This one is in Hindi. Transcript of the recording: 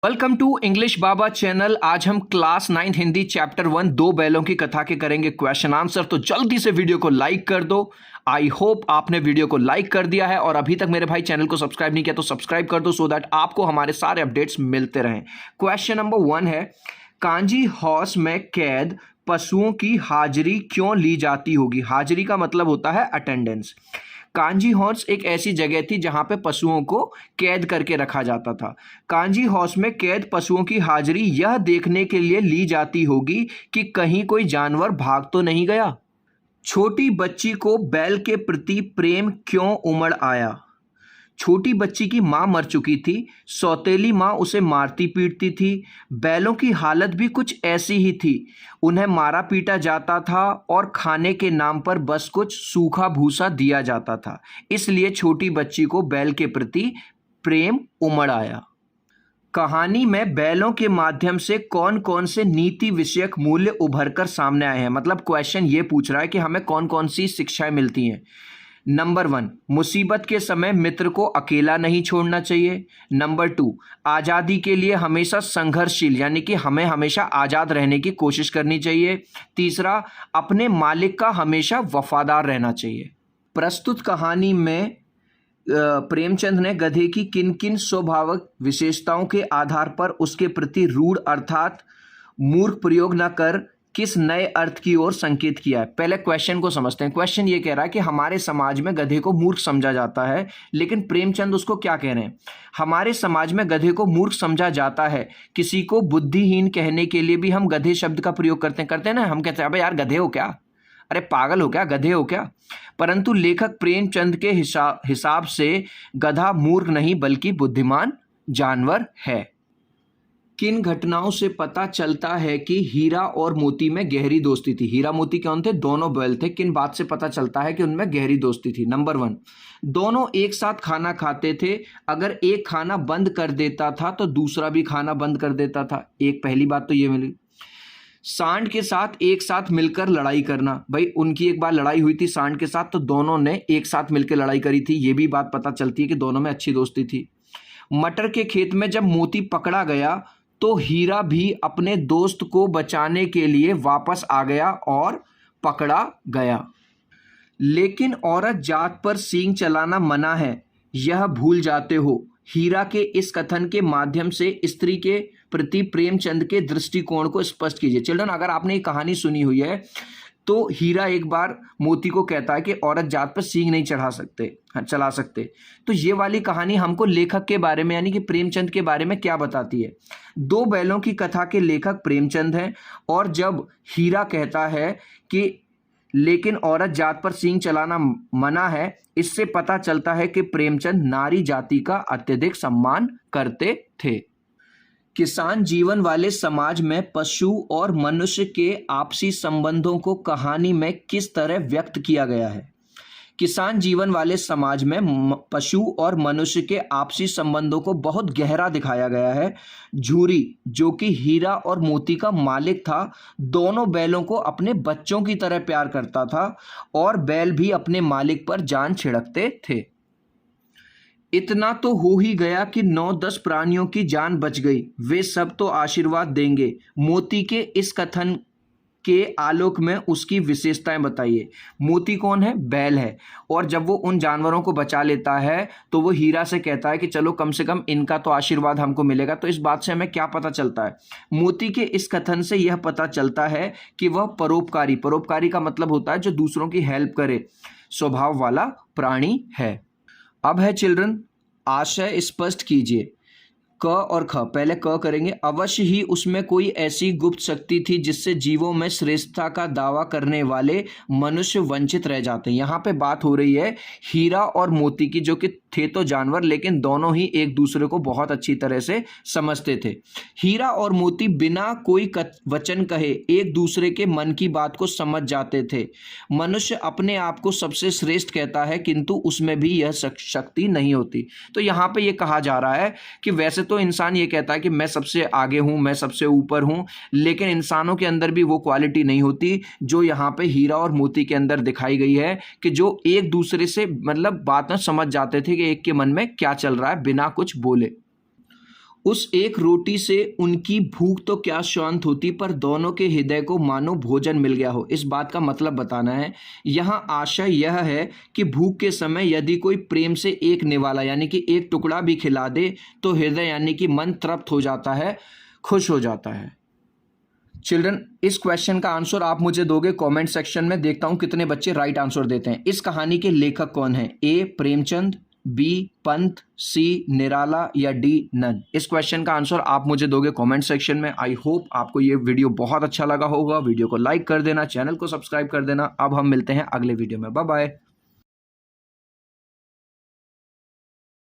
Welcome to English Baba channel. आज हम क्लास 9 हिंदी चैप्टर 1 दो बैलों की कथा के करेंगे क्वेश्चन आंसर। तो जल्दी से वीडियो को लाइक कर दो। आई होप आपने वीडियो को लाइक कर दिया है और अभी तक मेरे भाई चैनल को सब्सक्राइब नहीं किया तो सब्सक्राइब कर दो सो दैट आपको हमारे सारे अपडेट्स मिलते रहें। क्वेश्चन नंबर 1 है, कांजी हाउस में कैद पशुओं की हाजिरी क्यों ली जाती होगी। हाजिरी का मतलब होता है अटेंडेंस। कांजी हाउस एक ऐसी जगह थी जहां पे पशुओं को कैद करके रखा जाता था। कांजी हाउस में कैद पशुओं की हाजिरी यह देखने के लिए ली जाती होगी कि कहीं कोई जानवर भाग तो नहीं गया। छोटी बच्ची को बैल के प्रति प्रेम क्यों उमड़ आया। छोटी बच्ची की मां मर चुकी थी, सौतेली मां उसे मारती पीटती थी। बैलों की हालत भी कुछ ऐसी ही थी, उन्हें मारा पीटा जाता था और खाने के नाम पर बस कुछ सूखा भूसा दिया जाता था। इसलिए छोटी बच्ची को बैल के प्रति प्रेम उमड़ आया। कहानी में बैलों के माध्यम से कौन कौन से नीति विषयक मूल्य उभर कर सामने आए हैं। मतलब क्वेश्चन ये पूछ रहा है कि हमें कौन कौन सी शिक्षाएं मिलती हैं। नंबर 1, मुसीबत के समय मित्र को अकेला नहीं छोड़ना चाहिए। नंबर 2, आज़ादी के लिए हमेशा संघर्षशील यानी कि हमें हमेशा आज़ाद रहने की कोशिश करनी चाहिए। तीसरा, अपने मालिक का हमेशा वफादार रहना चाहिए। प्रस्तुत कहानी में प्रेमचंद ने गधे की किन किन स्वभावक विशेषताओं के आधार पर उसके प्रति रूढ़ अर्थात मूर्ख प्रयोग न कर किस नए अर्थ की ओर संकेत किया है। पहले क्वेश्चन को समझते हैं। क्वेश्चन ये कह रहा है कि हमारे समाज में गधे को मूर्ख समझा जाता है, लेकिन प्रेमचंद उसको क्या कह रहे हैं। हमारे समाज में गधे को मूर्ख समझा जाता है। किसी को बुद्धिहीन कहने के लिए भी हम गधे शब्द का प्रयोग करते हैं ना। हम कहते हैं अबे यार गधे हो क्या, अरे पागल हो क्या, गधे हो क्या। परंतु लेखक प्रेमचंद के हिसाब से गधा मूर्ख नहीं बल्कि बुद्धिमान जानवर है। किन घटनाओं से पता चलता है कि हीरा और मोती में गहरी दोस्ती थी। हीरा मोती कौन थे? दोनों बैल थे। किन बात से पता चलता है कि उनमें गहरी दोस्ती थी। नंबर 1, दोनों एक साथ खाना खाते थे। अगर एक खाना बंद कर देता था तो दूसरा भी खाना बंद कर देता था। एक पहली बात तो ये मिली। सांड के साथ एक साथ मिलकर लड़ाई करना। भाई उनकी एक बार लड़ाई हुई थी सांड के साथ तो दोनों ने एक साथ मिलकर लड़ाई करी थी। ये भी बात पता चलती है कि दोनों में अच्छी दोस्ती थी। मटर के खेत में जब मोती पकड़ा गया तो हीरा भी अपने दोस्त को बचाने के लिए वापस आ गया और पकड़ा गया। लेकिन औरत जात पर सींग चलाना मना है, यह भूल जाते हो। हीरा के इस कथन के माध्यम से स्त्री के प्रति प्रेमचंद के दृष्टिकोण को स्पष्ट कीजिए। चिल्ड्रन, अगर आपने ये कहानी सुनी हुई है तो हीरा एक बार मोती को कहता है कि औरत जात पर सींग नहीं चला सकते। तो ये वाली कहानी हमको लेखक के बारे में यानी कि प्रेमचंद के बारे में क्या बताती है। दो बैलों की कथा के लेखक प्रेमचंद हैं और जब हीरा कहता है कि लेकिन औरत जात पर सींग चलाना मना है, इससे पता चलता है कि प्रेमचंद नारी जाति का अत्यधिक सम्मान करते थे। किसान जीवन वाले समाज में पशु और मनुष्य के आपसी संबंधों को कहानी में किस तरह व्यक्त किया गया है। किसान जीवन वाले समाज में पशु और मनुष्य के आपसी संबंधों को बहुत गहरा दिखाया गया है। झूरी जो कि हीरा और मोती का मालिक था, दोनों बैलों को अपने बच्चों की तरह प्यार करता था और बैल भी अपने मालिक पर जान छिड़कते थे। इतना तो हो ही गया कि 9-10 प्राणियों की जान बच गई, वे सब तो आशीर्वाद देंगे। मोती के इस कथन के आलोक में उसकी विशेषताएं बताइए। मोती कौन है? बैल है। और जब वो उन जानवरों को बचा लेता है तो वो हीरा से कहता है कि चलो कम से कम इनका तो आशीर्वाद हमको मिलेगा। तो इस बात से हमें क्या पता चलता है? मोती के इस कथन से यह पता चलता है कि वह परोपकारी का मतलब होता है जो दूसरों की हेल्प करे, स्वभाव वाला प्राणी है। अब है चिल्ड्रन, आशय स्पष्ट कीजिए। क और ख। पहले क करेंगे। अवश्य ही उसमें कोई ऐसी गुप्त शक्ति थी जिससे जीवों में श्रेष्ठता का दावा करने वाले मनुष्य वंचित रह जाते हैं। यहाँ पे बात हो रही है हीरा और मोती की, जो कि थे तो जानवर लेकिन दोनों ही एक दूसरे को बहुत अच्छी तरह से समझते थे। हीरा और मोती बिना कोई वचन कहे एक दूसरे के मन की बात को समझ जाते थे। मनुष्य अपने आप को सबसे श्रेष्ठ कहता है किंतु उसमें भी यह शक्ति नहीं होती। तो यहाँ पे ये कहा जा रहा है कि वैसे तो इंसान ये कहता है कि मैं सबसे आगे हूँ, मैं सबसे ऊपर हूँ, लेकिन इंसानों के अंदर भी वो क्वालिटी नहीं होती जो यहाँ पे हीरा और मोती के अंदर दिखाई गई है कि जो एक दूसरे से मतलब बात समझ जाते थे कि एक के मन में क्या चल रहा है बिना कुछ बोले। उस एक रोटी से उनकी भूख तो क्या शांत होती, पर दोनों के हृदय को मानो भोजन मिल गया हो। इस बात का मतलब बताना है। यहाँ आशय यह है कि भूख के समय यदि कोई प्रेम से एक निवाला यानी कि एक टुकड़ा भी खिला दे तो हृदय यानी कि मन तृप्त हो जाता है, खुश हो जाता है। चिल्ड्रन, इस क्वेश्चन का आंसर आप मुझे दोगे कमेंट सेक्शन में। देखता हूं कितने बच्चे राइट आंसर देते हैं। इस कहानी के लेखक कौन है? ए प्रेमचंद, बी पंत, सी निराला या डी नन? इस क्वेश्चन का आंसर आप मुझे दोगे कमेंट सेक्शन में। आई होप आपको ये वीडियो बहुत अच्छा लगा होगा। वीडियो को लाइक कर देना, चैनल को सब्सक्राइब कर देना। अब हम मिलते हैं अगले वीडियो में। Bye bye.